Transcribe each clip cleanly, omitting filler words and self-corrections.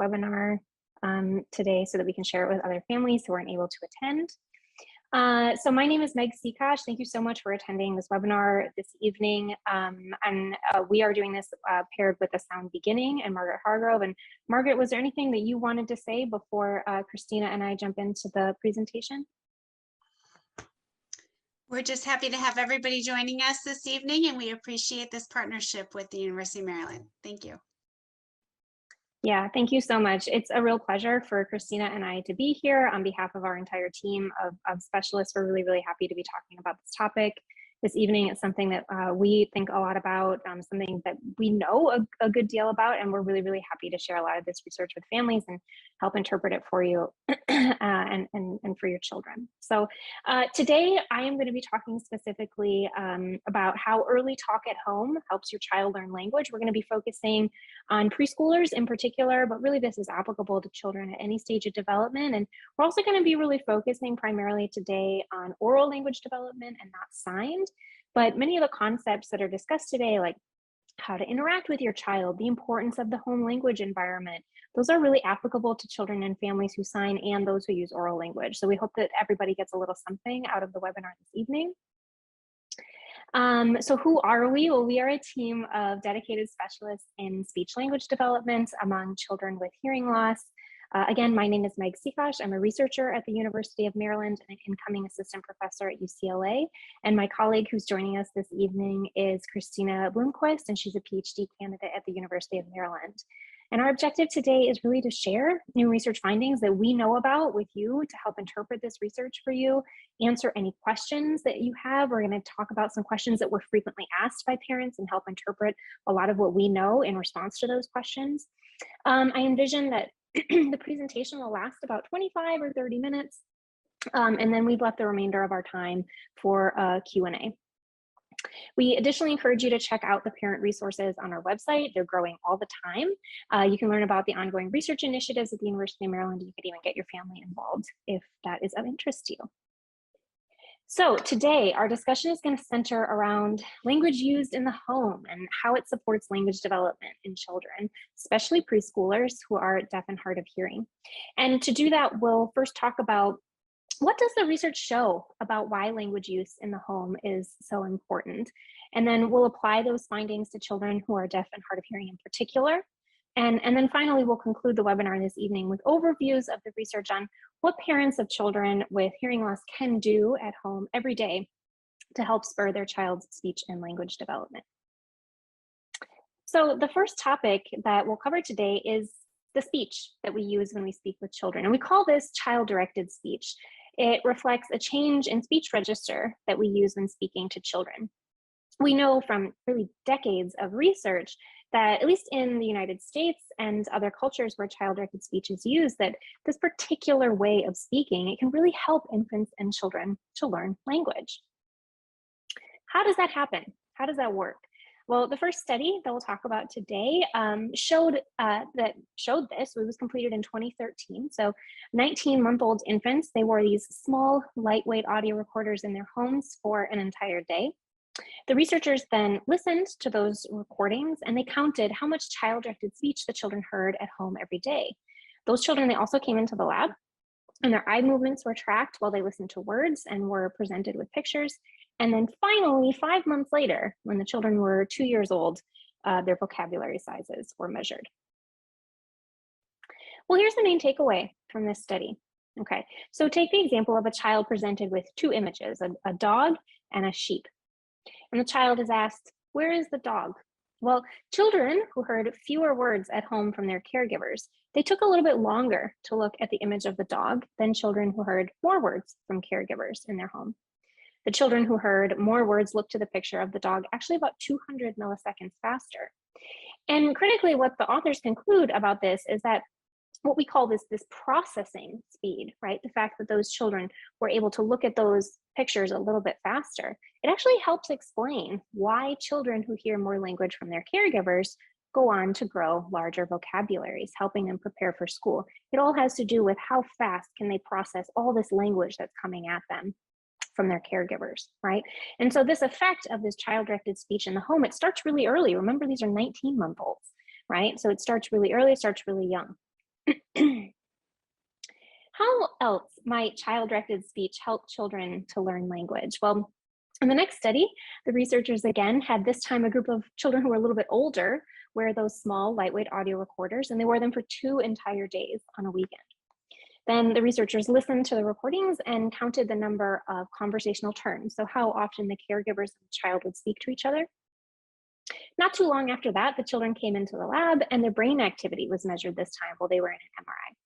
webinar today so that we can share it with other families who aren't able to attend. So my name is MCICE. Thank you so much for attending this webinar this evening. We are doing this paired with a sound beginning and Margaret Hargrove. And Margaret, was there anything that you wanted to say before Christina and I jump into the presentation? We're just happy to have everybody joining us this evening, and we appreciate this partnership with the University of Maryland. Thank you. Yeah, thank you so much. It's a real pleasure for Christina and I to be here on behalf of our entire team of specialists. We're really, really happy to be talking about this topic this evening. It's something that we think a lot about, something that we know a good deal about, and we're really, really happy to share a lot of this research with families and help interpret it for you and for your children. So today I am going to be talking specifically about how early talk at home helps your child learn language. We're going to be focusing on preschoolers in particular, but really this is applicable to children at any stage of development. And we're also going to be really focusing primarily today on oral language development and not signed. But many of the concepts that are discussed today, like how to interact with your child, the importance of the home language environment, those are really applicable to children and families who sign and those who use oral language. So we hope that everybody gets a little something out of the webinar this evening. So who are we? Well, we are a team of dedicated specialists in speech language development among children with hearing loss. Again, my name is MCICE. I'm a researcher at the University of Maryland and an incoming assistant professor at UCLA. And my colleague who's joining us this evening is Christina Bloomquist, and she's a PhD candidate at the University of Maryland. And our objective today is really to share new research findings that we know about with you to help interpret this research for you, answer any questions that you have. We're going to talk about some questions that were frequently asked by parents and help interpret a lot of what we know in response to those questions. I envision that the presentation will last about 25 or 30 minutes, and then we've left the remainder of our time for a Q&A. We additionally encourage you to check out the parent resources on our website. They're growing all the time. You can learn about the ongoing research initiatives at the University of Maryland. You could even get your family involved if that is of interest to you. So today, our discussion is going to center around language used in the home and how it supports language development in children, especially preschoolers who are deaf and hard of hearing. And to do that, we'll first talk about what does the research show about why language use in the home is so important? And then we'll apply those findings to children who are deaf and hard of hearing in particular. And then finally, we'll conclude the webinar this evening with overviews of the research on what parents of children with hearing loss can do at home every day to help spur their child's speech and language development. So the first topic that we'll cover today is the speech that we use when we speak with children. And we call this child-directed speech. It reflects a change in speech register that we use when speaking to children. We know from really decades of research that, at least in the United States and other cultures where child-directed speech is used, that this particular way of speaking, it can really help infants and children to learn language. How does that happen? How does that work? Well, the first study that we'll talk about today showed this. It was completed in 2013. So 19-month-old infants, they wore these small, lightweight audio recorders in their homes for an entire day. The researchers then listened to those recordings and they counted how much child-directed speech the children heard at home every day. Those children, they also came into the lab and their eye movements were tracked while they listened to words and were presented with pictures. And then finally, 5 months later, when the children were 2 years old, their vocabulary sizes were measured. Well, here's the main takeaway from this study. Okay, so take the example of a child presented with two images, a dog and a sheep. And the child is asked, where is the dog? Well, children who heard fewer words at home from their caregivers, they took a little bit longer to look at the image of the dog than children who heard more words from caregivers in their home. The children who heard more words looked to the picture of the dog actually about 200 milliseconds faster. And critically, what the authors conclude about this is that what we call this processing speed, right? The fact that those children were able to look at those pictures a little bit faster, it actually helps explain why children who hear more language from their caregivers go on to grow larger vocabularies, helping them prepare for school. It all has to do with how fast can they process all this language that's coming at them from their caregivers, right? And so this effect of this child-directed speech in the home, it starts really early. Remember, these are 19-month-olds, right? So it starts really early, it starts really young. How else might child-directed speech help children to learn language? Well, in the next study, the researchers again had this time a group of children who were a little bit older wear those small, lightweight audio recorders, and they wore them for 2 entire days on a weekend. Then the researchers listened to the recordings and counted the number of conversational turns, so how often the caregivers and the child would speak to each other. Not too long after that, the children came into the lab and their brain activity was measured this time while they were in an MRI.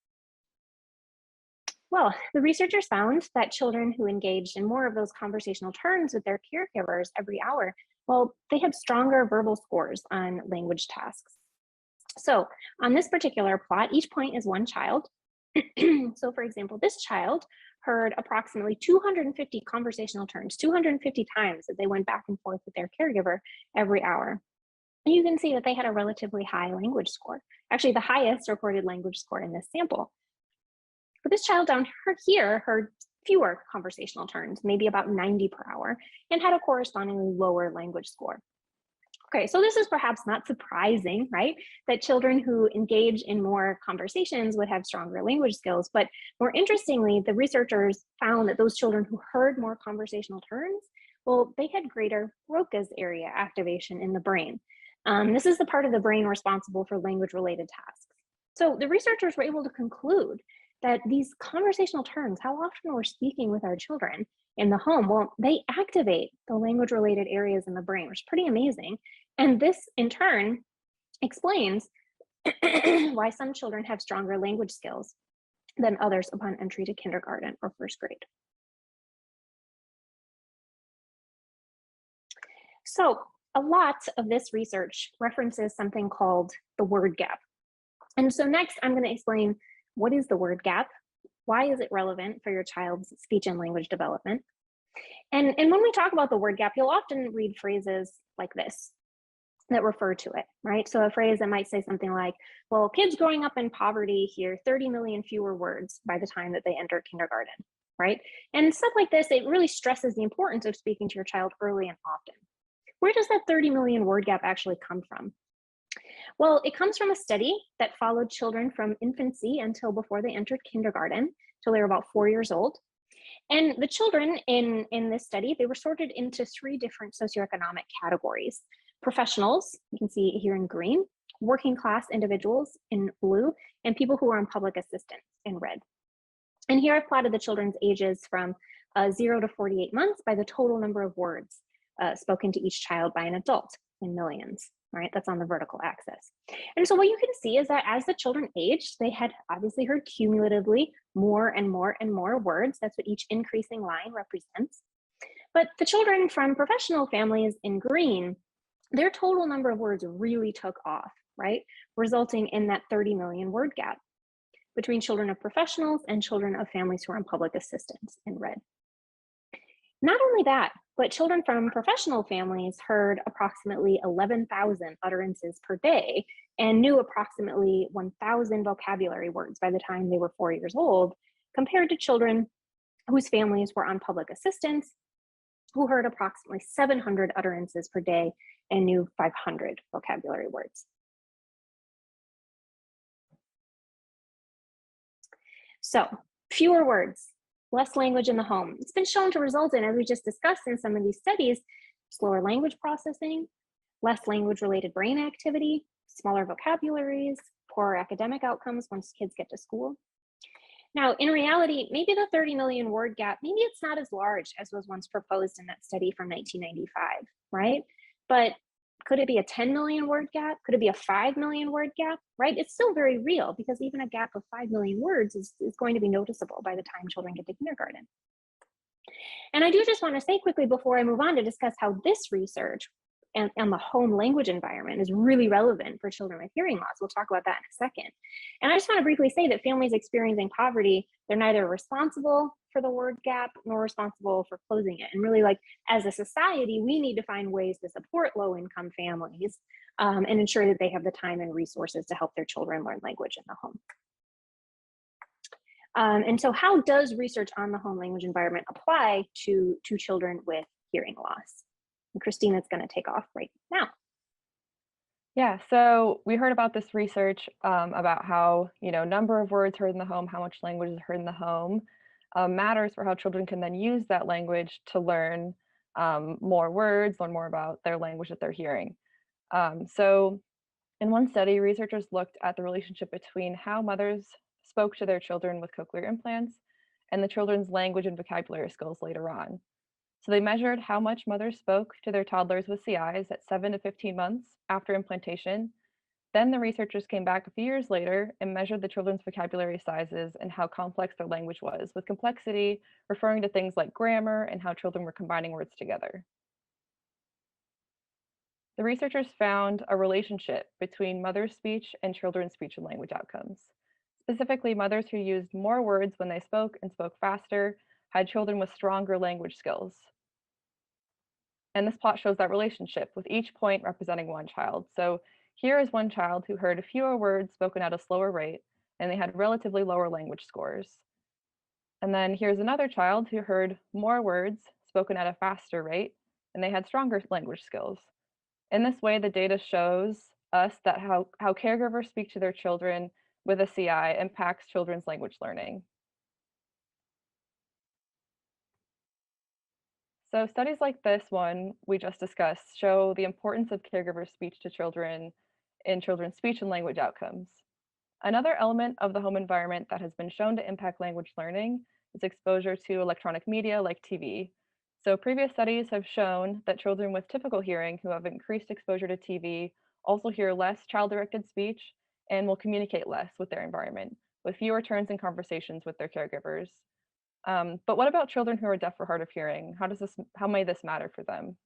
Well, the researchers found that children who engaged in more of those conversational turns with their caregivers every hour, well, they had stronger verbal scores on language tasks. So on this particular plot, each point is one child. So for example, this child heard approximately 250 conversational turns, 250 times that they went back and forth with their caregiver every hour. And you can see that they had a relatively high language score, actually the highest recorded language score in this sample. But this child down here heard fewer conversational turns, maybe about 90 per hour, and had a correspondingly lower language score. Okay, so this is perhaps not surprising, right? That children who engage in more conversations would have stronger language skills. But more interestingly, the researchers found that those children who heard more conversational turns, well, they had greater Broca's area activation in the brain. This is the part of the brain responsible for language-related tasks. So the researchers were able to conclude that these conversational turns, how often we're speaking with our children in the home, well, they activate the language-related areas in the brain, which is pretty amazing. And this, in turn, explains why some children have stronger language skills than others upon entry to kindergarten or first grade. So a lot of this research references something called the word gap. And so next, I'm going to explain what is the word gap, why is it relevant for your child's speech and language development. And when we talk about the word gap, you'll often read phrases like this that refer to it, right? So a phrase that might say something like, well, kids growing up in poverty hear 30 million fewer words by the time that they enter kindergarten, right? And stuff like this, it really stresses the importance of speaking to your child early and often. Where does that 30 million word gap actually come from? Well, it comes from a study that followed children from infancy until before they entered kindergarten, till they were about 4 years old. And the children in this study, they were sorted into 3 different socioeconomic categories. Professionals, you can see here in green, working class individuals in blue, and people who are on public assistance in red. And here I've plotted the children's ages from 0 to 48 months by the total number of words spoken to each child by an adult in millions, right? That's on the vertical axis. And so what you can see is that as the children aged, they had obviously heard cumulatively more and more and more words. That's what each increasing line represents. But the children from professional families in green, their total number of words really took off, right? Resulting in that 30 million word gap between children of professionals and children of families who are on public assistance in red. Not only that, but children from professional families heard approximately 11,000 utterances per day and knew approximately 1,000 vocabulary words by the time they were 4 years old, compared to children whose families were on public assistance, who heard approximately 700 utterances per day and knew 500 vocabulary words. So, fewer words, less language in the home. It's been shown to result in, as we just discussed in some of these studies, slower language processing, less language-related brain activity, smaller vocabularies, poorer academic outcomes once kids get to school. Now, in reality, maybe the 30 million word gap, maybe it's not as large as was once proposed in that study from 1995, right? But could it be a 10 million word gap? Could it be a 5 million word gap, right? It's still very real because even a gap of 5 million words is going to be noticeable by the time children get to kindergarten. And I do just want to say quickly before I move on to discuss how this research and the home language environment is really relevant for children with hearing loss. We'll talk about that in a second. And I just want to briefly say that families experiencing poverty, they're neither responsible for the word gap nor responsible for closing it. And really, like, as a society, we need to find ways to support low-income families and ensure that they have the time and resources to help their children learn language in the home. And so how does research on the home language environment apply to children with hearing loss? And Christina's going to take off right now. Yeah, so we heard about this research about how, number of words heard in the home, how much language is heard in the home, matters for how children can then use that language to learn more words, learn more about their language that they're hearing. So in one study, researchers looked at the relationship between how mothers spoke to their children with cochlear implants and the children's language and vocabulary skills later on. So they measured how much mothers spoke to their toddlers with CIs at 7 to 15 months after implantation. Then the researchers came back a few years later and measured the children's vocabulary sizes and how complex their language was, with complexity referring to things like grammar and how children were combining words together. The researchers found a relationship between mother's speech and children's speech and language outcomes. Specifically, mothers who used more words when they spoke and spoke faster had children with stronger language skills. And this plot shows that relationship, with each point representing one child. So here is one child who heard fewer words spoken at a slower rate, and they had relatively lower language scores. And then here's another child who heard more words spoken at a faster rate, and they had stronger language skills. In this way, the data shows us that how caregivers speak to their children with a CI impacts children's language learning. So studies like this one we just discussed show the importance of caregiver speech to children in children's speech and language outcomes. Another element of the home environment that has been shown to impact language learning is exposure to electronic media like TV. So previous studies have shown that children with typical hearing who have increased exposure to TV also hear less child-directed speech and will communicate less with their environment, with fewer turns in conversations with their caregivers. But what about children who are deaf or hard of hearing? How may this matter for them?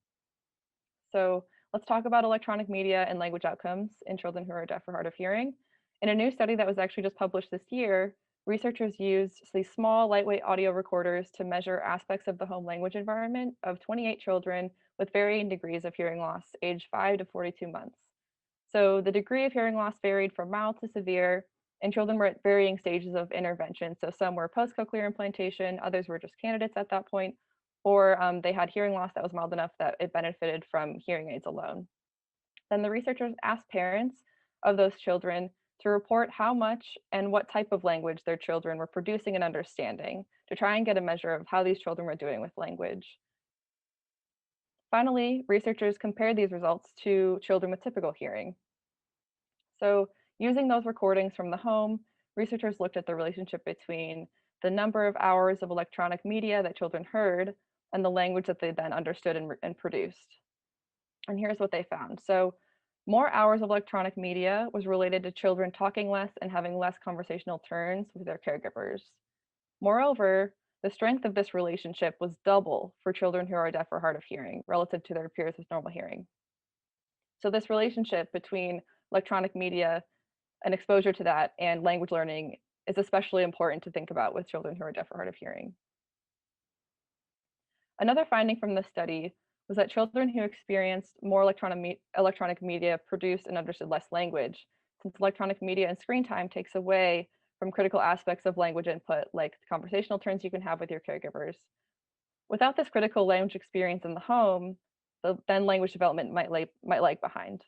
So let's talk about electronic media and language outcomes in children who are deaf or hard of hearing. In a new study that was actually just published this year, researchers used these small, lightweight audio recorders to measure aspects of the home language environment of 28 children with varying degrees of hearing loss, aged 5 to 42 months. So the degree of hearing loss varied from mild to severe, and children were at varying stages of intervention. So some were post-cochlear implantation, others were just candidates at that point, or they had hearing loss that was mild enough that it benefited from hearing aids alone. Then the researchers asked parents of those children to report how much and what type of language their children were producing and understanding to try and get a measure of how these children were doing with language. Finally, researchers compared these results to children with typical hearing. So using those recordings from the home, researchers looked at the relationship between the number of hours of electronic media that children heard and the language that they then understood and produced. And here's what they found. So more hours of electronic media was related to children talking less and having less conversational turns with their caregivers. Moreover, the strength of this relationship was double for children who are deaf or hard of hearing relative to their peers with normal hearing. So this relationship between electronic media and exposure to that and language learning is especially important to think about with children who are deaf or hard of hearing. Another finding from this study was that children who experienced more electronic media produced and understood less language, since electronic media and screen time takes away from critical aspects of language input, like the conversational turns you can have with your caregivers. Without this critical language experience in the home, then language development might lag behind.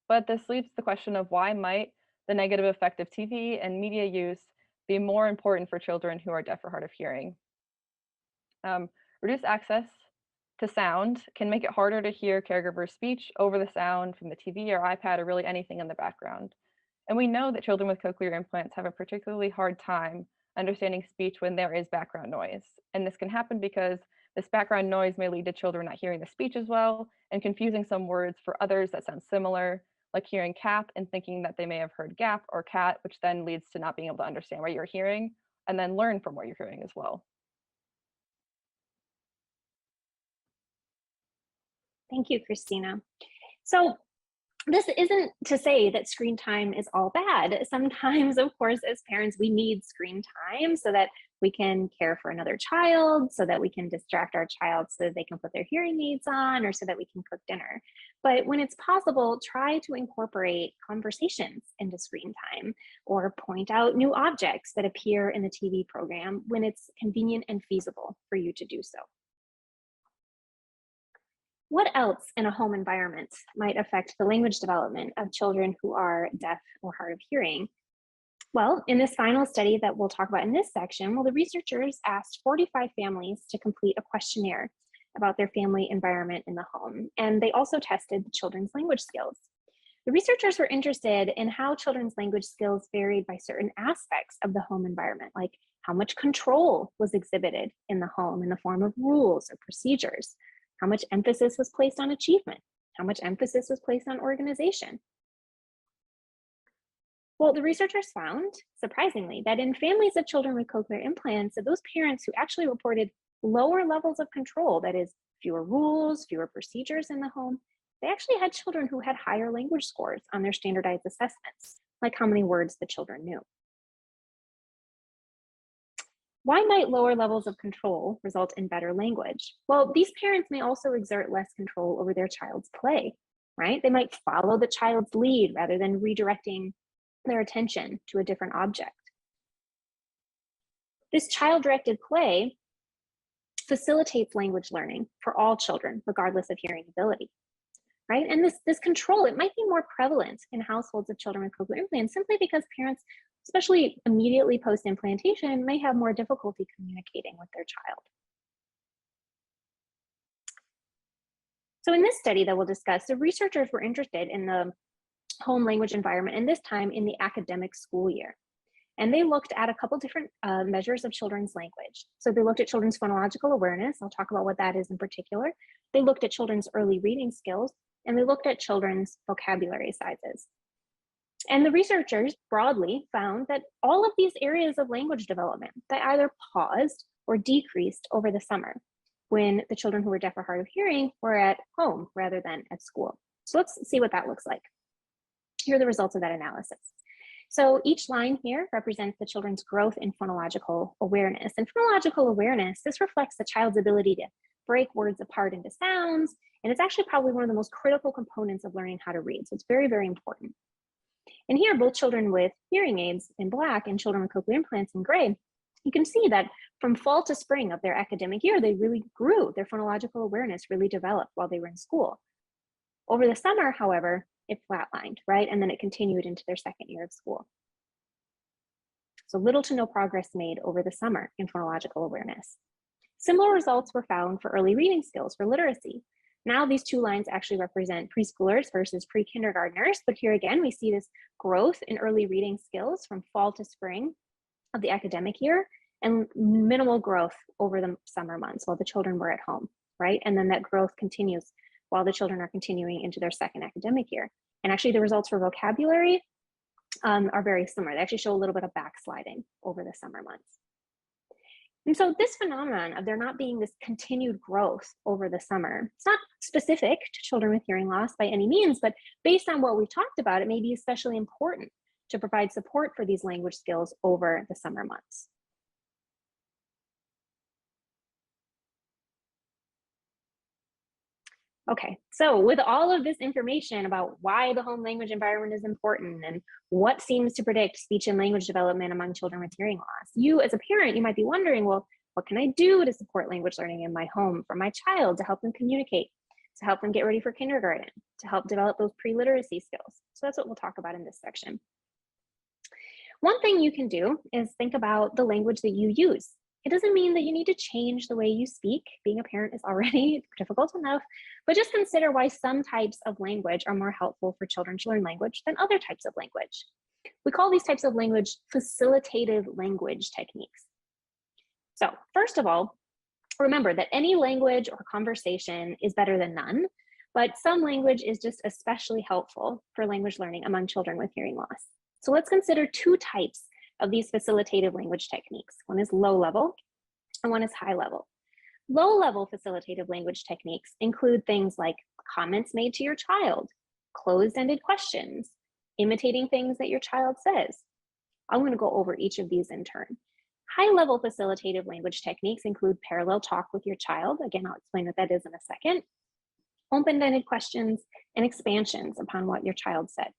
But this leads to the question of why might the negative effect of TV and media use be more important for children who are deaf or hard of hearing? Reduced access to sound can make it harder to hear caregiver speech over the sound from the TV or iPad or really anything in the background. And we know that children with cochlear implants have a particularly hard time understanding speech when there is background noise. And this can happen because this background noise may lead to children not hearing the speech as well and confusing some words for others that sound similar, like hearing cap and thinking that they may have heard gap or cat, which then leads to not being able to understand what you're hearing and then learn from what you're hearing as well. Thank you, Christina. So this isn't to say that screen time is all bad. Sometimes, of course, as parents, we need screen time so that we can care for another child, so that we can distract our child so that they can put their hearing aids on, or so that we can cook dinner. But when it's possible, try to incorporate conversations into screen time or point out new objects that appear in the TV program when it's convenient and feasible for you to do so. What else in a home environment might affect the language development of children who are deaf or hard of hearing? Well, in this final study that we'll talk about in this section, well, the researchers asked 45 families to complete a questionnaire about their family environment in the home, and they also tested the children's language skills. The researchers were interested in how children's language skills varied by certain aspects of the home environment, like how much control was exhibited in the home in the form of rules or procedures, how much emphasis was placed on achievement, how much emphasis was placed on organization. Well, the researchers found, surprisingly, that in families of children with cochlear implants, those parents who actually reported lower levels of control, that is, fewer rules, fewer procedures in the home, they actually had children who had higher language scores on their standardized assessments, like how many words the children knew. Why might lower levels of control result in better language? Well, these parents may also exert less control over their child's play, right? They might follow the child's lead rather than redirecting their attention to a different object. This child-directed play facilitates language learning for all children, regardless of hearing ability, right? And this control, it might be more prevalent in households of children with cochlear implants simply because parents, especially immediately post-implantation, may have more difficulty communicating with their child. So in this study that we'll discuss, the researchers were interested in the home language environment, and this time in the academic school year. And they looked at a couple different measures of children's language. So they looked at children's phonological awareness. I'll talk about what that is in particular. They looked at children's early reading skills, and they looked at children's vocabulary sizes. And the researchers broadly found that all of these areas of language development, they either paused or decreased over the summer when the children who were deaf or hard of hearing were at home rather than at school. So let's see what that looks like. Here are the results of that analysis. So each line here represents the children's growth in phonological awareness. And phonological awareness, this reflects the child's ability to break words apart into sounds, and it's actually probably one of the most critical components of learning how to read. So it's very, very important. And here, both children with hearing aids in black and children with cochlear implants in gray, you can see that from fall to spring of their academic year, they really grew. Their phonological awareness really developed while they were in school. Over the summer, however, it flatlined, right? And then it continued into their second year of school. So little to no progress made over the summer in phonological awareness. Similar results were found for early reading skills for literacy. Now these two lines actually represent preschoolers versus pre-kindergartners, but here again, we see this growth in early reading skills from fall to spring of the academic year and minimal growth over the summer months while the children were at home, right? And then that growth continues while the children are continuing into their second academic year. And actually the results for vocabulary are very similar. They actually show a little bit of backsliding over the summer months. And so this phenomenon of there not being this continued growth over the summer, it's not specific to children with hearing loss by any means, but based on what we've talked about, it may be especially important to provide support for these language skills over the summer months. Okay, so with all of this information about why the home language environment is important and what seems to predict speech and language development among children with hearing loss, you as a parent, you might be wondering, well, what can I do to support language learning in my home for my child to help them communicate, to help them get ready for kindergarten, to help develop those pre-literacy skills? So that's what we'll talk about in this section. One thing you can do is think about the language that you use. It doesn't mean that you need to change the way you speak. Being a parent is already difficult enough, but just consider why some types of language are more helpful for children to learn language than other types of language. We call these types of language facilitative language techniques. So first of all, remember that any language or conversation is better than none, but some language is just especially helpful for language learning among children with hearing loss. So let's consider two types of these facilitative language techniques. One is low level and one is high level. Low level facilitative language techniques include things like comments made to your child, closed-ended questions, imitating things that your child says. I'm going to go over each of these in turn. High level facilitative language techniques include parallel talk with your child. Again, I'll explain what that is in a second. Open-ended questions and expansions upon what your child said.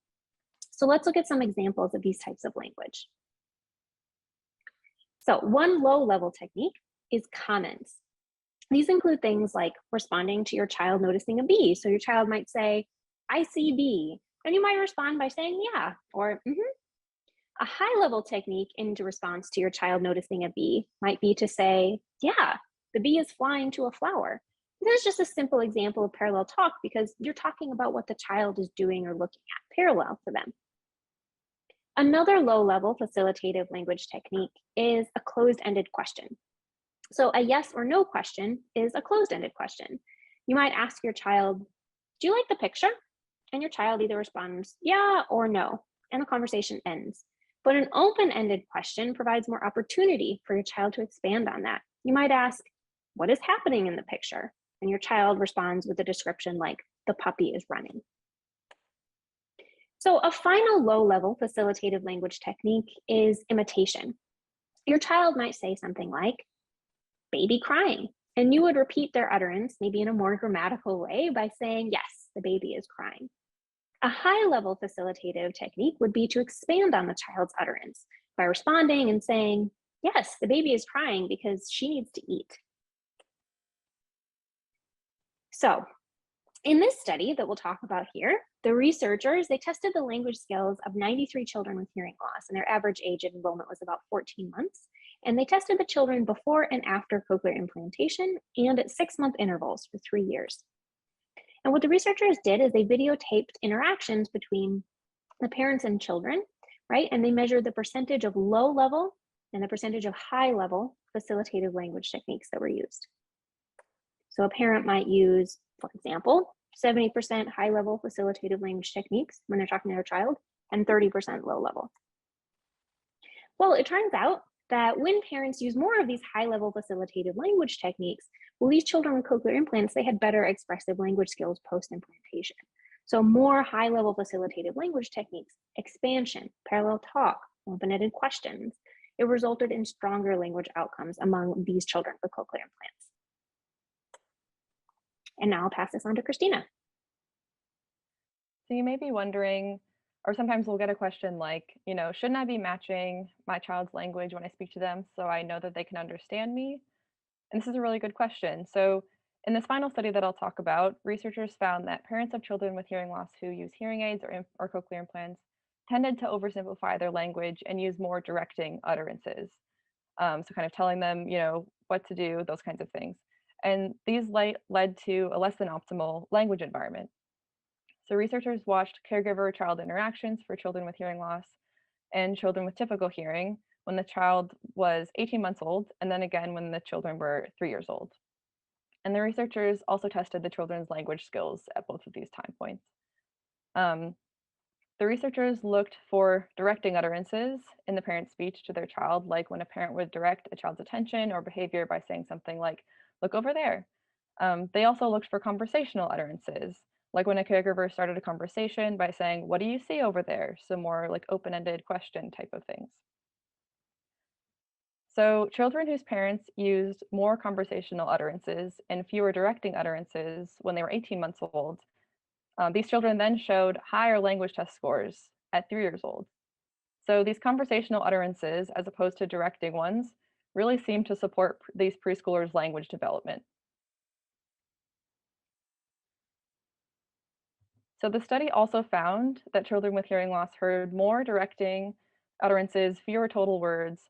So let's look at some examples of these types of language. So one low-level technique is comments. These include things like responding to your child noticing a bee. So your child might say, I see bee. And you might respond by saying, yeah, or A high-level technique in response to your child noticing a bee might be to say, yeah, the bee is flying to a flower. This is just a simple example of parallel talk because you're talking about what the child is doing or looking at parallel to them. Another low-level facilitative language technique is a closed-ended question. So a yes or no question is a closed-ended question. You might ask your child, do you like the picture? And your child either responds, yeah or no, and the conversation ends. But an open-ended question provides more opportunity for your child to expand on that. You might ask, what is happening in the picture? And your child responds with a description like, the puppy is running. So a final low-level facilitative language technique is imitation. Your child might say something like, baby crying, and you would repeat their utterance, maybe in a more grammatical way by saying, yes, the baby is crying. A high-level facilitative technique would be to expand on the child's utterance by responding and saying, yes, the baby is crying because she needs to eat. So in this study that we'll talk about here, the researchers, they tested the language skills of 93 children with hearing loss, and their average age of enrollment was about 14 months. And they tested the children before and after cochlear implantation and at 6-month intervals for 3 years. And what the researchers did is they videotaped interactions between the parents and children, right? And they measured the percentage of low level and the percentage of high level facilitative language techniques that were used. So a parent might use, for example, 70% high level facilitative language techniques when they're talking to their child and 30% low level. Well, it turns out that when parents use more of these high-level facilitative language techniques, well, these children with cochlear implants, they had better expressive language skills post-implantation. So more high-level facilitative language techniques, expansion, parallel talk, open-ended questions, it resulted in stronger language outcomes among these children with cochlear implants. And now I'll pass this on to Christina. So you may be wondering, or sometimes we'll get a question like, shouldn't I be matching my child's language when I speak to them so I know that they can understand me? And this is a really good question. So in this final study that I'll talk about, researchers found that parents of children with hearing loss who use hearing aids or cochlear implants tended to oversimplify their language and use more directing utterances. So kind of telling them, what to do, those kinds of things. And these led to a less than optimal language environment. So researchers watched caregiver-child interactions for children with hearing loss and children with typical hearing when the child was 18 months old, and then again when the children were 3 years old. And the researchers also tested the children's language skills at both of these time points. The researchers looked for directing utterances in the parent's speech to their child, like when a parent would direct a child's attention or behavior by saying something like, look over there. They also looked for conversational utterances, like when a caregiver started a conversation by saying, what do you see over there? So more like open-ended question type of things. So children whose parents used more conversational utterances and fewer directing utterances when they were 18 months old, these children then showed higher language test scores at 3 years old. So these conversational utterances, as opposed to directing ones, really seem to support these preschoolers' language development. So the study also found that children with hearing loss heard more directing utterances, fewer total words,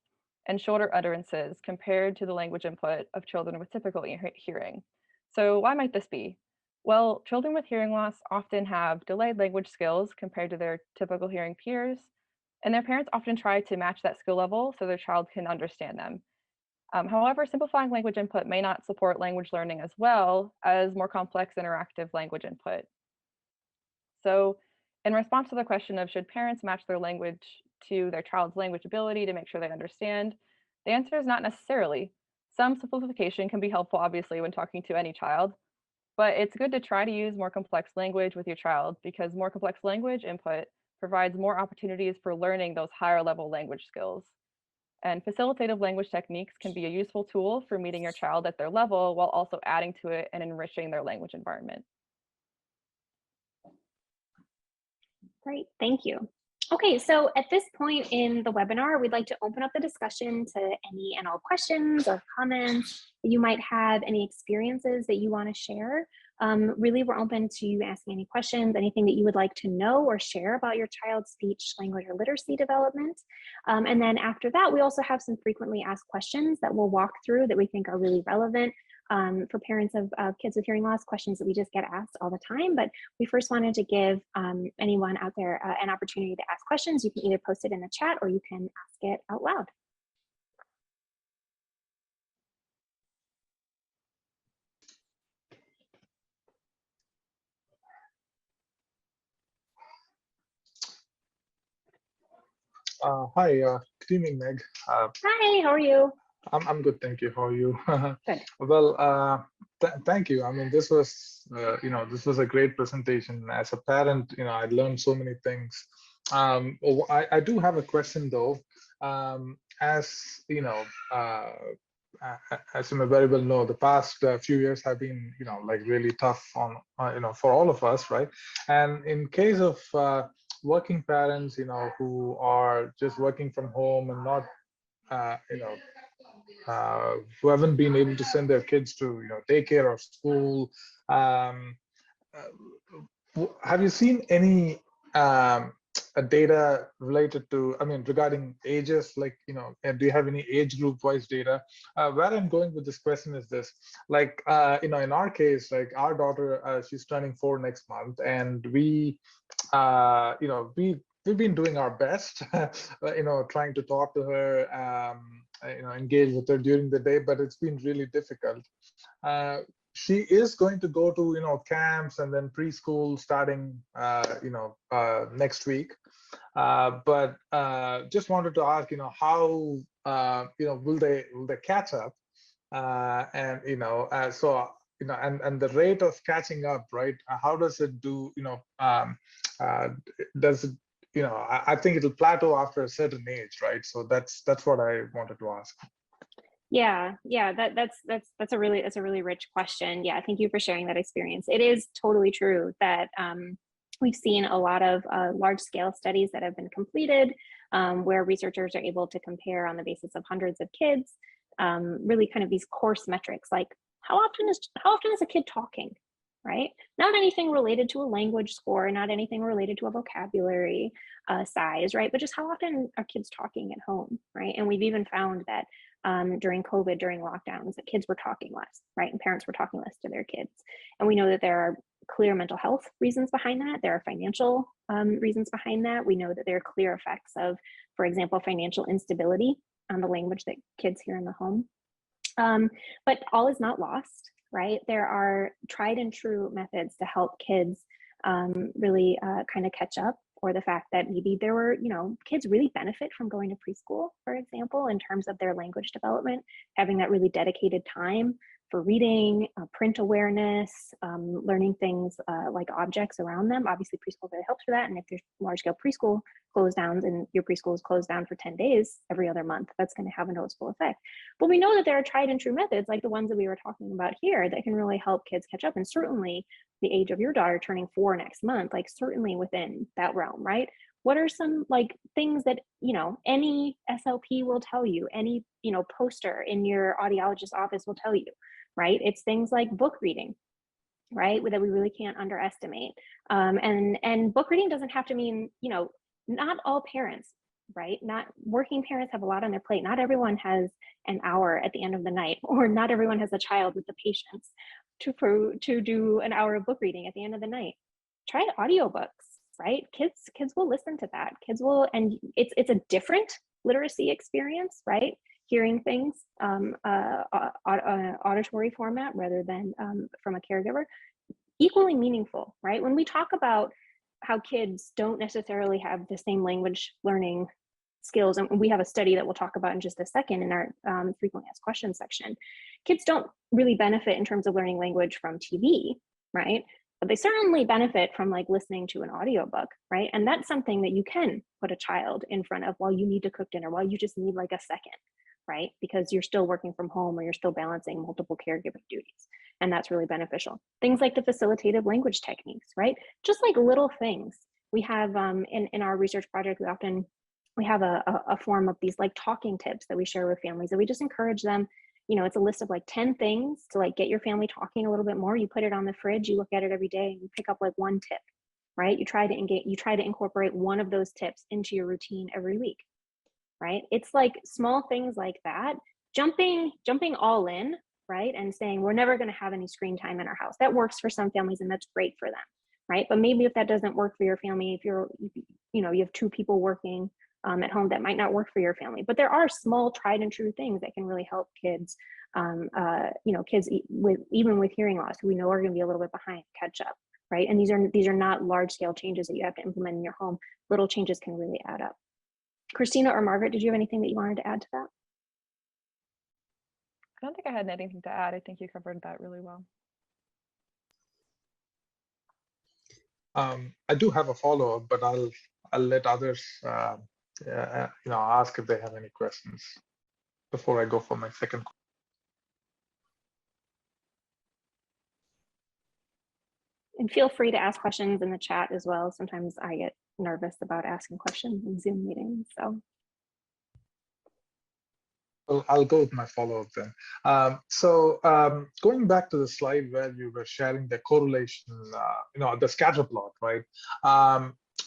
and shorter utterances compared to the language input of children with typical hearing. So why might this be? Well, children with hearing loss often have delayed language skills compared to their typical hearing peers, and their parents often try to match that skill level so their child can understand them. However, simplifying language input may not support language learning as well as more complex interactive language input. So in response to the question of should parents match their language to their child's language ability to make sure they understand, the answer is not necessarily. Some simplification can be helpful, obviously, when talking to any child, but it's good to try to use more complex language with your child because more complex language input provides more opportunities for learning those higher level language skills. And facilitative language techniques can be a useful tool for meeting your child at their level while also adding to it and enriching their language environment. Great, thank you. Okay, so at this point in the webinar, we'd like to open up the discussion to any and all questions or comments that you might have, any experiences that you want to share. Really, we're open to asking any questions, anything that you would like to know or share about your child's speech, language, or literacy development. And then after that, we also have some frequently asked questions that we'll walk through that we think are really relevant for parents of kids with hearing loss, questions that we just get asked all the time. But we first wanted to give anyone out there an opportunity to ask questions. You can either post it in the chat or you can ask it out loud. Hi, good evening, Meg. Hi, how are you? I'm good, thank you. How are you? Good. Well, thank you. I mean, this was, this was a great presentation. As a parent, I learned so many things. I do have a question though. As as you may very well know, the past few years have been, like really tough on, for all of us, right? And in case of working parents, who are just working from home and not, who haven't been able to send their kids to, daycare or school. Have you seen any data related to, I mean, regarding ages, like, and do you have any age group wise data? Where I'm going with this question is this, like, in our case, like our daughter, she's turning 4 next month, and we, we've been doing our best, trying to talk to her, engage with her during the day, but it's been really difficult. She is going to go to camps and then preschool starting next week, but just wanted to ask how will they catch up, and so and the rate of catching up, right? How does it do? Does it, I think it'll plateau after a certain age, right? So that's what I wanted to ask. Yeah, that's a really rich question. Yeah, thank you for sharing that experience. It is totally true that we've seen a lot of large scale studies that have been completed where researchers are able to compare on the basis of hundreds of kids, really kind of these coarse metrics like how often is a kid talking, right? Not anything related to a language score, not anything related to a vocabulary size, right? But just how often are kids talking at home, right? And we've even found that during COVID, during lockdowns, that kids were talking less, right? And parents were talking less to their kids. And we know that there are clear mental health reasons behind that. There are financial reasons behind that. We know that there are clear effects of, for example, financial instability on the language that kids hear in the home. But all is not lost, right? There are tried and true methods to help kids really kind of catch up, or the fact that maybe there were, kids really benefit from going to preschool, for example, in terms of their language development, having that really dedicated time for reading, print awareness, learning things like objects around them. Obviously, preschool really helps for that. And if there's large-scale preschool close downs and your preschool is closed down for 10 days every other month, that's going to have a noticeable effect. But we know that there are tried and true methods like the ones that we were talking about here that can really help kids catch up. And certainly the age of your daughter turning 4 next month, like certainly within that realm, right? What are some like things that, any SLP will tell you, any, poster in your audiologist's office will tell you, right? It's things like book reading, right? That we really can't underestimate. And book reading doesn't have to mean, not all parents, right? Not working parents have a lot on their plate. Not everyone has an hour at the end of the night, or not everyone has a child with the patience to do an hour of book reading at the end of the night. Try audiobooks, right? Kids will listen to that. Kids will, and it's a different literacy experience, right? Hearing things auditory format rather than from a caregiver, equally meaningful, right? When we talk about how kids don't necessarily have the same language learning skills, and we have a study that we'll talk about in just a second in our frequently asked questions section, kids don't really benefit in terms of learning language from TV, right? But they certainly benefit from like listening to an audiobook, right? And that's something that you can put a child in front of while you need to cook dinner, while you just need like a second, right? Because you're still working from home or you're still balancing multiple caregiving duties. And that's really beneficial. Things like the facilitative language techniques, right? Just like little things We have in our research project, we have a form of these like talking tips that we share with families, and we just encourage them. It's a list of like 10 things to like get your family talking a little bit more. You put it on the fridge, you look at it every day, and you pick up like one tip, right? You try to incorporate one of those tips into your routine every week, right? It's like small things like that, jumping all in, right? And saying, we're never going to have any screen time in our house. That works for some families and that's great for them, right? But maybe if that doesn't work for your family, if you have 2 people working at home, that might not work for your family. But there are small tried and true things that can really help kids, kids even with hearing loss, who we know are going to be a little bit behind, catch up, right? And these are not large scale changes that you have to implement in your home. Little changes can really add up. Christina or Margaret, did you have anything that you wanted to add to that? I don't think I had anything to add. I think you covered that really well. I do have a follow-up, but I'll let others ask if they have any questions before I go for my second question. And feel free to ask questions in the chat as well. Sometimes I get nervous about asking questions in Zoom meetings, so. Well, I'll go with my follow-up then. Going back to the slide where you were sharing the correlation, the scatter plot, right?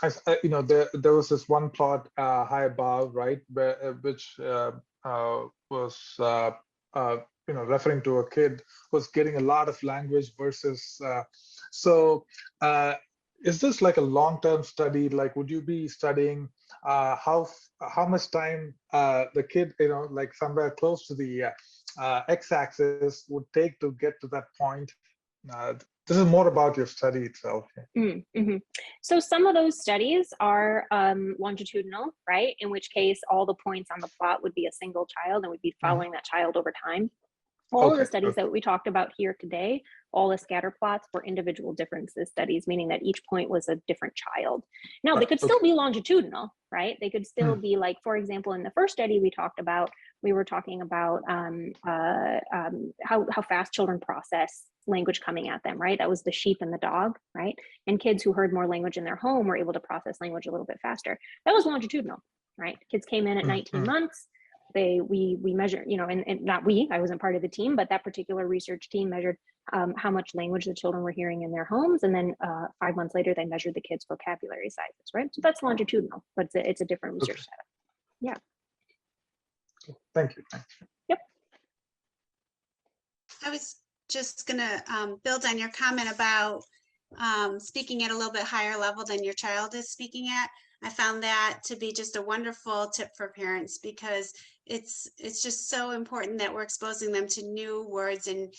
There was this one plot high above, right, which was referring to a kid who was getting a lot of language versus. Is this like a long-term study? Like, would you be studying how much time the kid, like somewhere close to the x-axis would take to get to that point? This is more about your study itself. Mm-hmm. So some of those studies are longitudinal, right? In which case all the points on the plot would be a single child and we'd be following that child over time. All of the studies that we talked about here today, all the scatter plots were individual differences studies, meaning that each point was a different child. Now, they could still be longitudinal, right? They could still be like, for example, in the first study we were talking about how fast children process language coming at them, right? That was the sheep and the dog, right? And kids who heard more language in their home were able to process language a little bit faster. That was longitudinal, right? Kids came in at 19 months. We measured, and not I wasn't part of the team, but that particular research team measured how much language the children were hearing in their homes. And then 5 months later, they measured the kids' vocabulary sizes, right? So that's longitudinal, but it's a different research setup. Yeah. Thank you. Yep. I was just gonna build on your comment about speaking at a little bit higher level than your child is speaking at. I found that to be just a wonderful tip for parents, because it's just so important that we're exposing them to new words and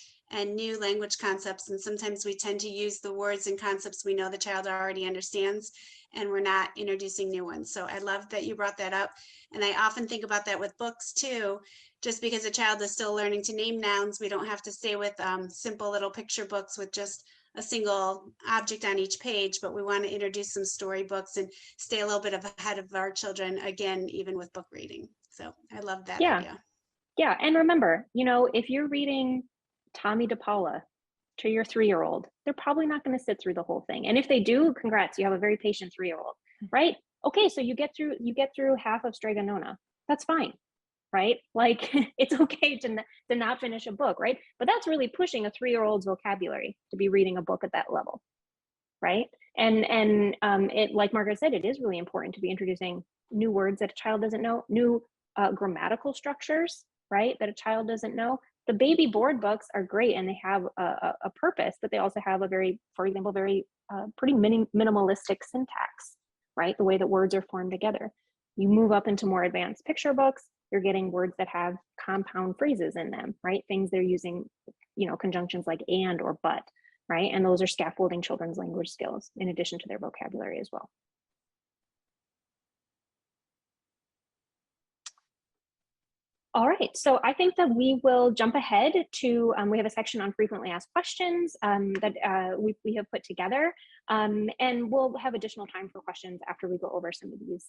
new language concepts. And sometimes we tend to use the words and concepts we know the child already understands, and we're not introducing new ones. So I love that you brought that up. And I often think about that with books too. Just because a child is still learning to name nouns, we don't have to stay with simple little picture books with just a single object on each page, but we want to introduce some storybooks and stay a little bit ahead of our children, again, even with book reading. So I love that idea. Yeah, and remember, if you're reading Tommy DePaula to your 3-year-old, they're probably not going to sit through the whole thing. And if they do, congrats, you have a very patient 3-year-old, right? Okay, so you get through half of Strega Nona. That's fine. Right? Like, it's okay to not finish a book, right? But that's really pushing a 3-year-old's vocabulary to be reading a book at that level, right? And it, like Margaret said, it is really important to be introducing new words that a child doesn't know, new grammatical structures, right, that a child doesn't know. The baby board books are great and they have a purpose, but they also have a very, for example, very pretty minimalistic syntax, right? The way that words are formed together. You move up into more advanced picture books, you're getting words that have compound phrases in them, right? Things they're using, conjunctions like and or but, right? And those are scaffolding children's language skills in addition to their vocabulary as well. All right, so I think that we will jump ahead to, we have a section on frequently asked questions that we have put together, and we'll have additional time for questions after we go over some of these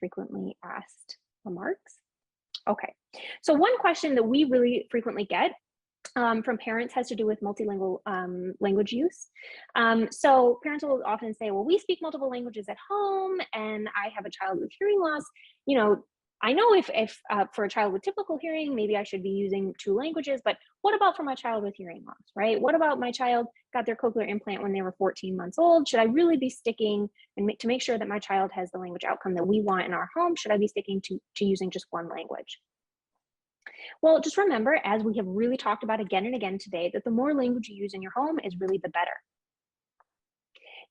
frequently asked remarks. Okay, so one question that we really frequently get from parents has to do with multilingual language use. So parents will often say, well, we speak multiple languages at home and I have a child with hearing loss. You know, I know if for a child with typical hearing, maybe I should be using 2 languages, but what about for my child with hearing loss, right? What about my child got their cochlear implant when they were 14 months old? Should I really be sticking and to make sure that my child has the language outcome that we want in our home? Should I be sticking to using just one language? Well, just remember, as we have really talked about again and again today, that the more language you use in your home is really the better.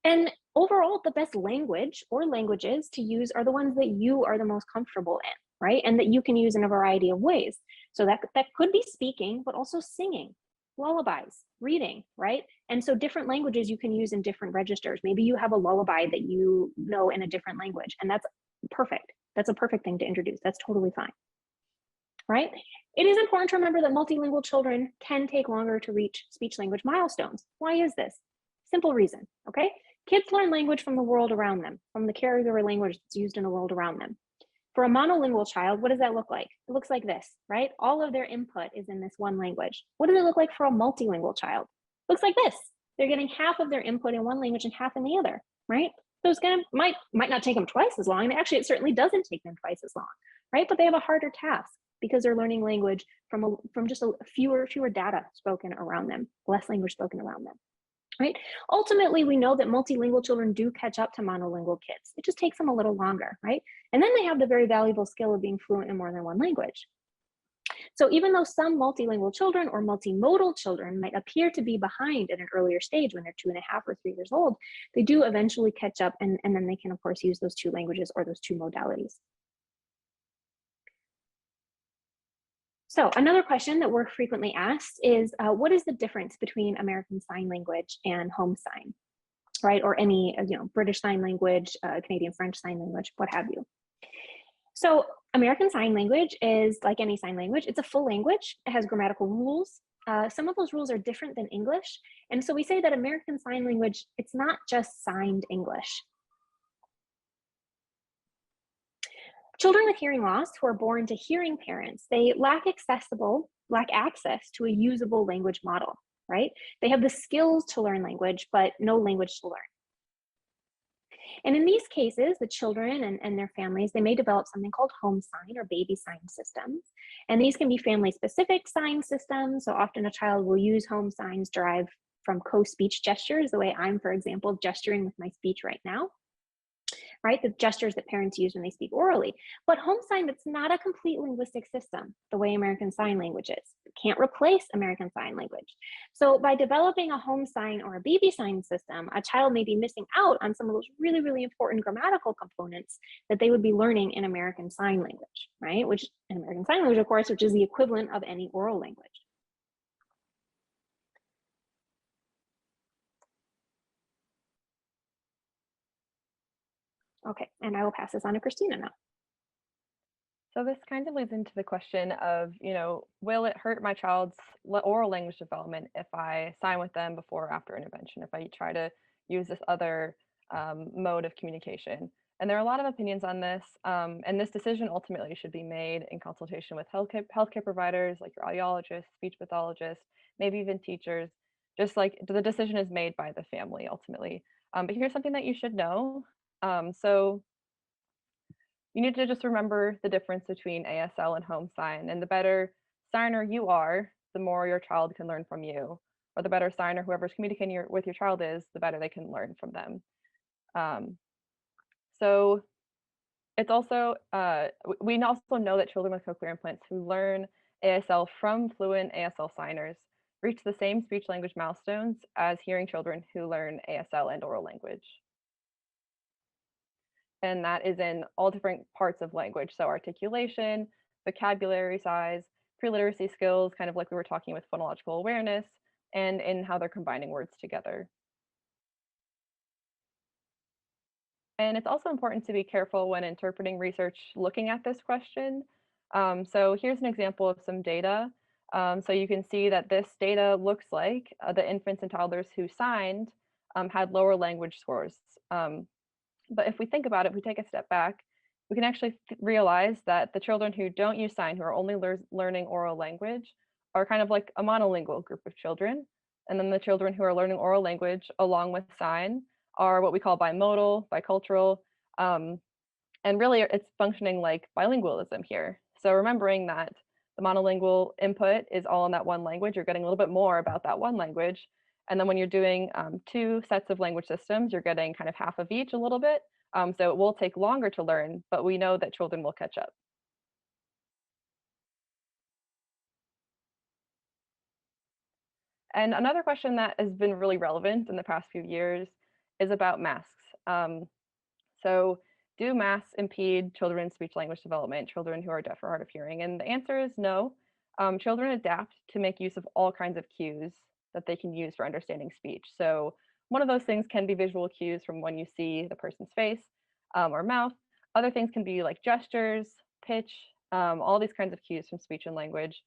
And overall, the best language or languages to use are the ones that you are the most comfortable in, right? And that you can use in a variety of ways. So that could be speaking, but also singing, lullabies, reading, right? And so different languages you can use in different registers. Maybe you have a lullaby that you know in a different language, and that's perfect. That's a perfect thing to introduce. That's totally fine, right? It is important to remember that multilingual children can take longer to reach speech language milestones. Why is this? Simple reason, okay? Kids learn language from the world around them, from the caregiver language that's used in the world around them. For a monolingual child, what does that look like? It looks like this, right? All of their input is in this one language. What does it look like for a multilingual child? It looks like this. They're getting half of their input in one language and half in the other, right? So it's gonna might not take them twice as long. And actually, it certainly doesn't take them twice as long, right? But they have a harder task because they're learning language from just fewer data spoken around them, less language spoken around them. Right? Ultimately, we know that multilingual children do catch up to monolingual kids. It just takes them a little longer, right? And then they have the very valuable skill of being fluent in more than one language. So even though some multilingual children or multimodal children might appear to be behind at an earlier stage when they're 2.5 or 3 years old, they do eventually catch up, and then they can, of course, use those 2 languages or those 2 modalities. So another question that we're frequently asked is, what is the difference between American Sign Language and Home Sign, right? Or any, British Sign Language, Canadian French Sign Language, what have you. So American Sign Language is like any sign language. It's a full language. It has grammatical rules. Some of those rules are different than English. And so we say that American Sign Language, it's not just signed English. Children with hearing loss who are born to hearing parents, they lack access to a usable language model, right? They have the skills to learn language, but no language to learn. And in these cases, the children and their families, they may develop something called home sign or baby sign systems. And these can be family-specific sign systems. So often a child will use home signs derived from co-speech gestures, the way I'm, for example, gesturing with my speech right now. Right, the gestures that parents use when they speak orally. But home sign, that's not a complete linguistic system, the way American Sign Language is. It can't replace American Sign Language. So by developing a home sign or a baby sign system, a child may be missing out on some of those really, really important grammatical components that they would be learning in American Sign Language, right? Which in American Sign Language, of course, which is the equivalent of any oral language. Okay, and I will pass this on to Christina now. So this kind of leads into the question of, will it hurt my child's oral language development if I sign with them before or after intervention, if I try to use this other mode of communication? And there are a lot of opinions on this, and this decision ultimately should be made in consultation with healthcare providers like your audiologist, speech pathologist, maybe even teachers, just like the decision is made by the family ultimately. But here's something that you should know. So you need to just remember the difference between ASL and home sign. And the better signer you are, the more your child can learn from you. Or the better signer whoever's communicating with your child is, the better they can learn from them. So it's also, we also know that children with cochlear implants who learn ASL from fluent ASL signers reach the same speech language milestones as hearing children who learn ASL and oral language. And that is in all different parts of language. So articulation, vocabulary size, pre-literacy skills, kind of like we were talking with phonological awareness, and in how they're combining words together. And it's also important to be careful when interpreting research looking at this question. So here's an example of some data. So you can see that this data looks like the infants and toddlers who signed had lower language scores. But if we think about it, if we take a step back, we can actually realize that the children who don't use sign, who are only learning oral language, are kind of like a monolingual group of children. And then the children who are learning oral language along with sign are what we call bimodal, bicultural, and really it's functioning like bilingualism here. So remembering that the monolingual input is all in that one language, you're getting a little bit more about that one language. And then when you're doing two sets of language systems, you're getting kind of half of each a little bit. So it will take longer to learn, but we know that children will catch up. And another question that has been really relevant in the past few years is about masks. So do masks impede children's speech language development, children who are deaf or hard of hearing? And the answer is no. Children adapt to make use of all kinds of cues that they can use for understanding speech. So one of those things can be visual cues from when you see the person's face or mouth. Other things can be like gestures, pitch, all these kinds of cues from speech and language.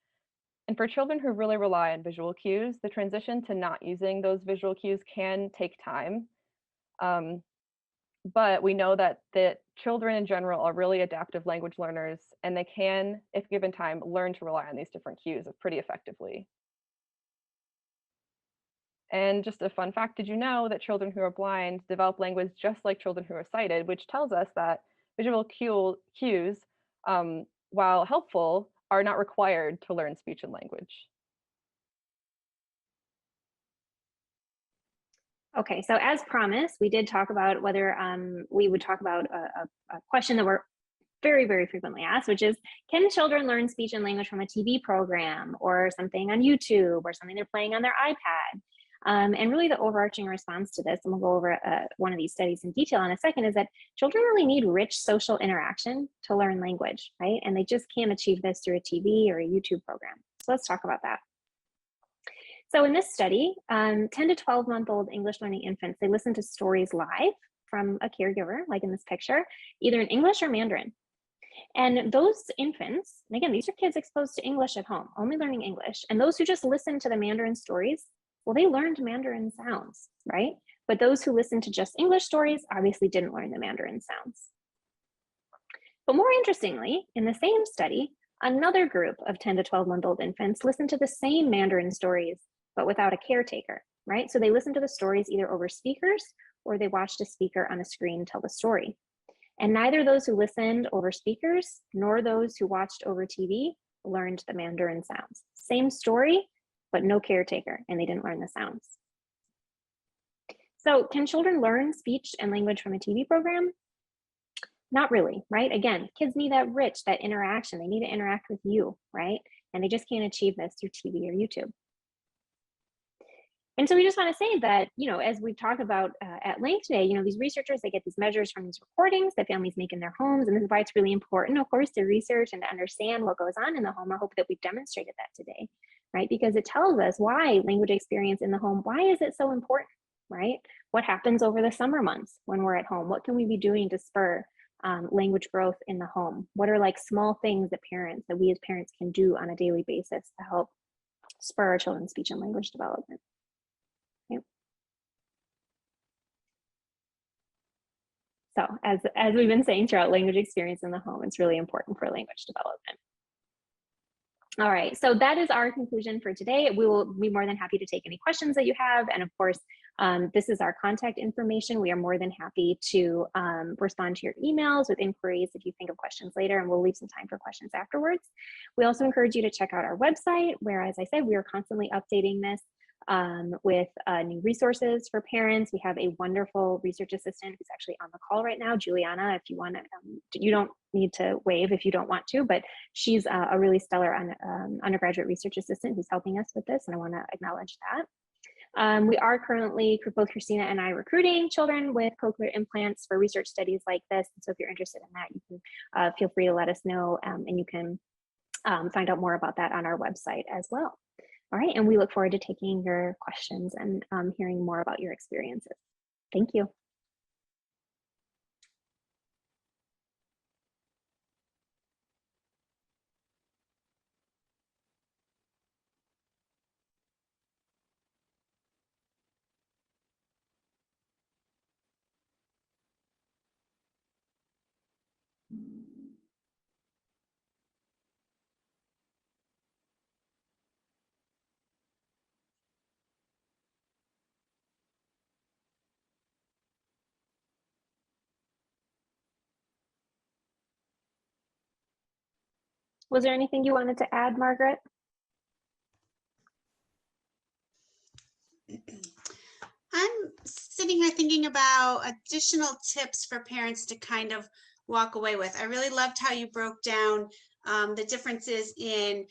And for children who really rely on visual cues, the transition to not using those visual cues can take time. But we know that children in general are really adaptive language learners, and they can, if given time, learn to rely on these different cues pretty effectively. And just a fun fact, did you know that children who are blind develop language just like children who are sighted, which tells us that visual cues, while helpful, are not required to learn speech and language. Okay, so as promised, we did talk about whether we would talk about a question that we're very, very frequently asked, which is, can children learn speech and language from a TV program or something on YouTube or something they're playing on their iPad? And really the overarching response to this, and we'll go over one of these studies in detail in a second, is that children really need rich social interaction to learn language, right? And they just can't achieve this through a TV or a YouTube program. So let's talk about that. So in this study, 10 to 12-month-old English learning infants, they listen to stories live from a caregiver, like in this picture, either in English or Mandarin. And those infants, and again, these are kids exposed to English at home, only learning English. And those who just listened to the Mandarin stories, well, they learned Mandarin sounds, right? But those who listened to just English stories obviously didn't learn the Mandarin sounds. But more interestingly, in the same study, another group of 10 to 12-month-old infants listened to the same Mandarin stories, but without a caretaker, right? So they listened to the stories either over speakers or they watched a speaker on a screen tell the story. And neither those who listened over speakers nor those who watched over TV learned the Mandarin sounds. Same story, but no caretaker, and they didn't learn the sounds. So can children learn speech and language from a TV program? Not really, right? Again, kids need that rich, that interaction. They need to interact with you, right? And they just can't achieve this through TV or YouTube. And so we just want to say that, as we've talked about at length today, these researchers, they get these measures from these recordings that families make in their homes. And this is why it's really important, of course, to research and to understand what goes on in the home. I hope that we've demonstrated that today, right? Because it tells us why language experience in the home, why is it so important, right? What happens over the summer months when we're at home? What can we be doing to spur language growth in the home? What are like small things that we as parents can do on a daily basis to help spur our children's speech and language development? So as we've been saying throughout, language experience in the home is really important for language development. All right, so that is our conclusion for today. We will be more than happy to take any questions that you have. And of course, this is our contact information. We are more than happy to respond to your emails with inquiries if you think of questions later, and we'll leave some time for questions afterwards. We also encourage you to check out our website, where, as I said, we are constantly updating this with new resources for parents. We have a wonderful research assistant who's actually on the call right now, Juliana. If you want to, you don't need to wave if you don't want to, but she's a really stellar undergraduate research assistant who's helping us with this, and I want to acknowledge that. We are currently, both Christina and I, recruiting children with cochlear implants for research studies like this. And so if you're interested in that, you can feel free to let us know, and you can find out more about that on our website as well. All right, and we look forward to taking your questions and hearing more about your experiences. Thank you. Was there anything you wanted to add, Margaret? I'm sitting here thinking about additional tips for parents to kind of walk away with. I really loved how you broke down the differences in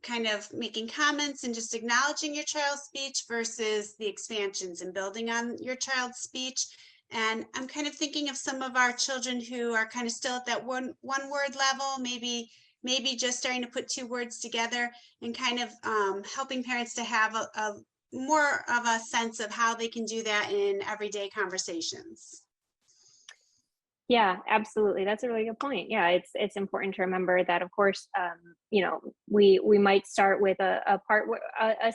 kind of making comments and just acknowledging your child's speech versus the expansions and building on your child's speech. And I'm kind of thinking of some of our children who are kind of still at that one word level, maybe just starting to put 2 words together, and kind of helping parents to have a more of a sense of how they can do that in everyday conversations. Yeah, absolutely. That's a really good point. Yeah, it's important to remember that, of course, you know, we might start with a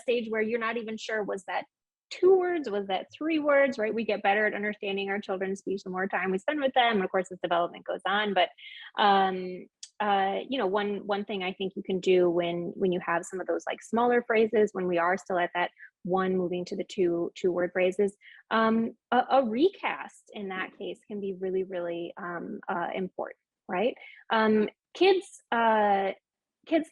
stage where you're not even sure, was that 2 words, was that 3 words, right? We get better at understanding our children's speech the more time we spend with them. Of course, as development goes on, but you know, one thing I think you can do when you have some of those like smaller phrases, when we are still at that 1 moving to the 2 word phrases, a recast in that case can be really, really important, right? Kids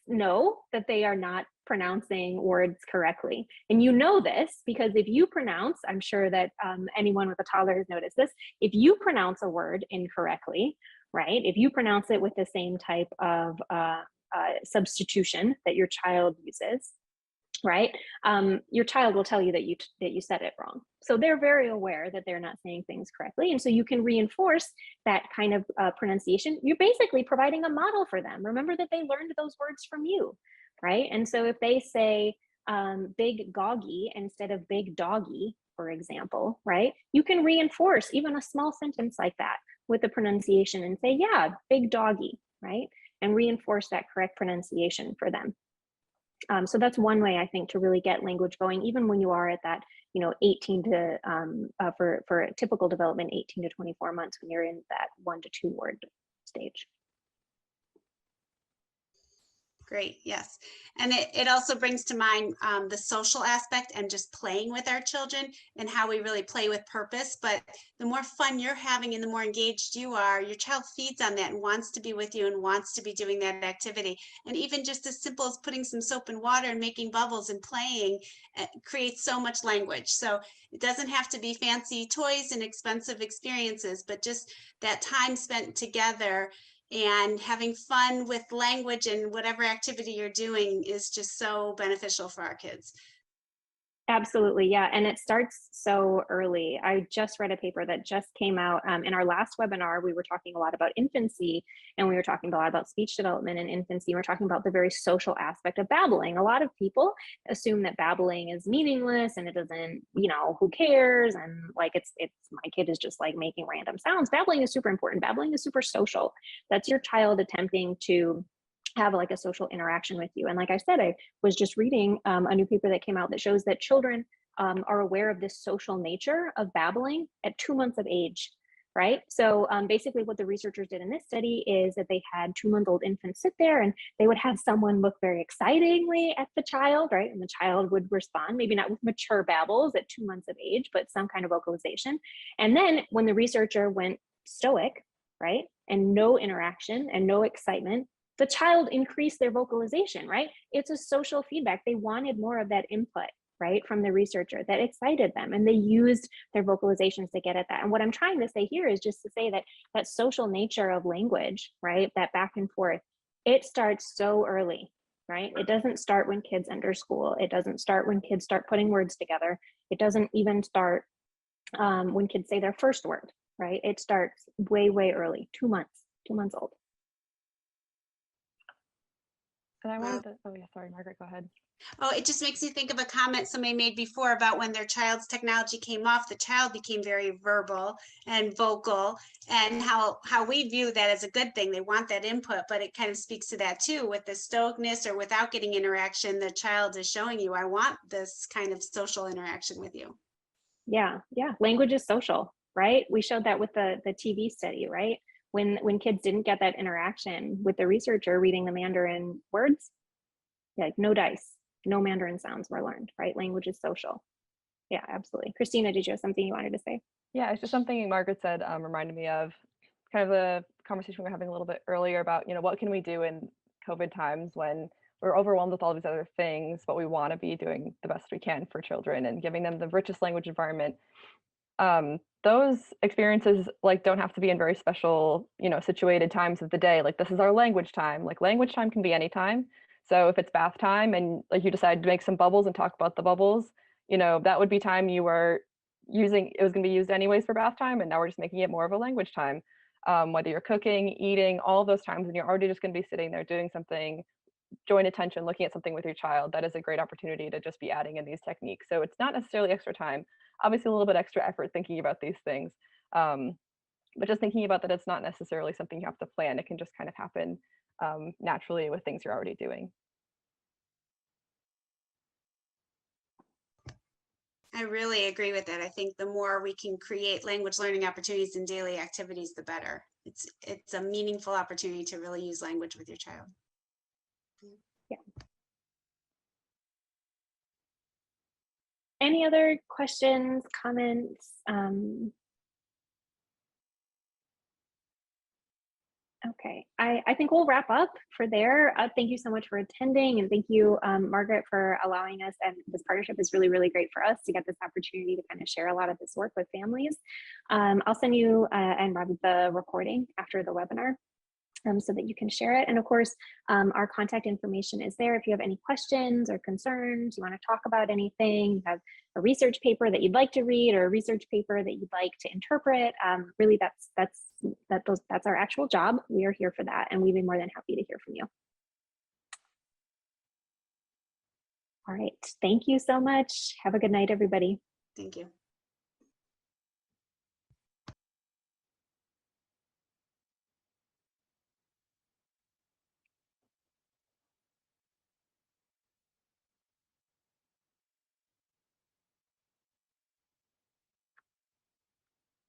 know that they are not pronouncing words correctly. And you know this because if you pronounce, I'm sure that anyone with a toddler has noticed this, if you pronounce a word incorrectly, right? If you pronounce it with the same type of substitution that your child uses, right? Your child will tell you that you said it wrong. So they're very aware that they're not saying things correctly. And so you can reinforce that kind of pronunciation. You're basically providing a model for them. Remember that they learned those words from you, right? And so if they say big goggy instead of big doggy, for example, right? You can reinforce even a small sentence like that with the pronunciation and say, yeah, big doggy, right? And reinforce that correct pronunciation for them. So that's one way I think to really get language going, even when you are at that, you know, 18 to for a typical development, 18 to 24 months when you're in that 1 to 2 word stage. Great, yes. And it also brings to mind the social aspect and just playing with our children and how we really play with purpose. But the more fun you're having and the more engaged you are, your child feeds on that and wants to be with you and wants to be doing that activity. And even just as simple as putting some soap in water and making bubbles and playing creates so much language. So it doesn't have to be fancy toys and expensive experiences, but just that time spent together and having fun with language and whatever activity you're doing is just so beneficial for our kids. Absolutely, yeah, and it starts so early. I just read a paper that just came out in our last webinar. We were talking a lot about infancy, and we were talking a lot about speech development in infancy. We're talking about the very social aspect of babbling. A lot of people assume that babbling is meaningless and it doesn't, you know, who cares? And like it's my kid is just like making random sounds. Babbling is super important. Babbling is super social. That's your child attempting to have like a social interaction with you. And like I said, I was just reading a new paper that came out that shows that children are aware of this social nature of babbling at 2 months of age, right? So basically what the researchers did in this study is that they had 2-month-old infants sit there and they would have someone look very excitingly at the child, right? And the child would respond, maybe not with mature babbles at 2 months of age, but some kind of vocalization. And then when the researcher went stoic, right? And no interaction and no excitement, the child increased their vocalization, right? It's a social feedback. They wanted more of that input, right, from the researcher that excited them, and they used their vocalizations to get at that. And what I'm trying to say here is just to say that that social nature of language, right, that back and forth, it starts so early, right? It doesn't start when kids enter school. It doesn't start when kids start putting words together. It doesn't even start when kids say their first word, right? It starts way, way early, 2 months old. And I wanted to, oh yeah, sorry, Margaret, go ahead. Oh, it just makes me think of a comment somebody made before about when their child's technology came off, the child became very verbal and vocal, and how we view that as a good thing. They want that input, but it kind of speaks to that too. With the stoicness or without getting interaction, the child is showing you, I want this kind of social interaction with you. Yeah, language is social, right? We showed that with the TV study, right? When kids didn't get that interaction with the researcher reading the Mandarin words, like no dice, no Mandarin sounds were learned, right? Language is social. Yeah, absolutely. Christina, did you have something you wanted to say? Yeah, it's just something Margaret said reminded me of kind of the conversation we were having a little bit earlier about, you know, what can we do in COVID times when we're overwhelmed with all these other things, but we want to be doing the best we can for children and giving them the richest language environment. Those experiences like don't have to be in very special, situated times of the day. Like this is our language time. Like language time can be anytime. So if it's bath time and like you decide to make some bubbles and talk about the bubbles, that would be time you were using. It was going to be used anyways for bath time, and now we're just making it more of a language time. Whether you're cooking, eating, all of those times, and you're already just going to be sitting there doing something, joint attention, looking at something with your child, that is a great opportunity to just be adding in these techniques. So it's not necessarily extra time, obviously a little bit extra effort thinking about these things, but just thinking about that it's not necessarily something you have to plan. It can just kind of happen naturally with things you're already doing. I really agree with that. I think the more we can create language learning opportunities in daily activities, the better. It's a meaningful opportunity to really use language with your child. Yeah. Any other questions, comments? Okay, I think we'll wrap up for there. Thank you so much for attending, and thank you, Margaret, for allowing us. And this partnership is really, really great for us to get this opportunity to kind of share a lot of this work with families. I'll send you and Rob the recording after the webinar, so that you can share it. And of course, our contact information is there. If you have any questions or concerns, you want to talk about anything, you have a research paper that you'd like to read or a research paper that you'd like to interpret, really that's our actual job. We are here for that, and we'd be more than happy to hear from you. All right, thank you so much. Have a good night, everybody. Thank you.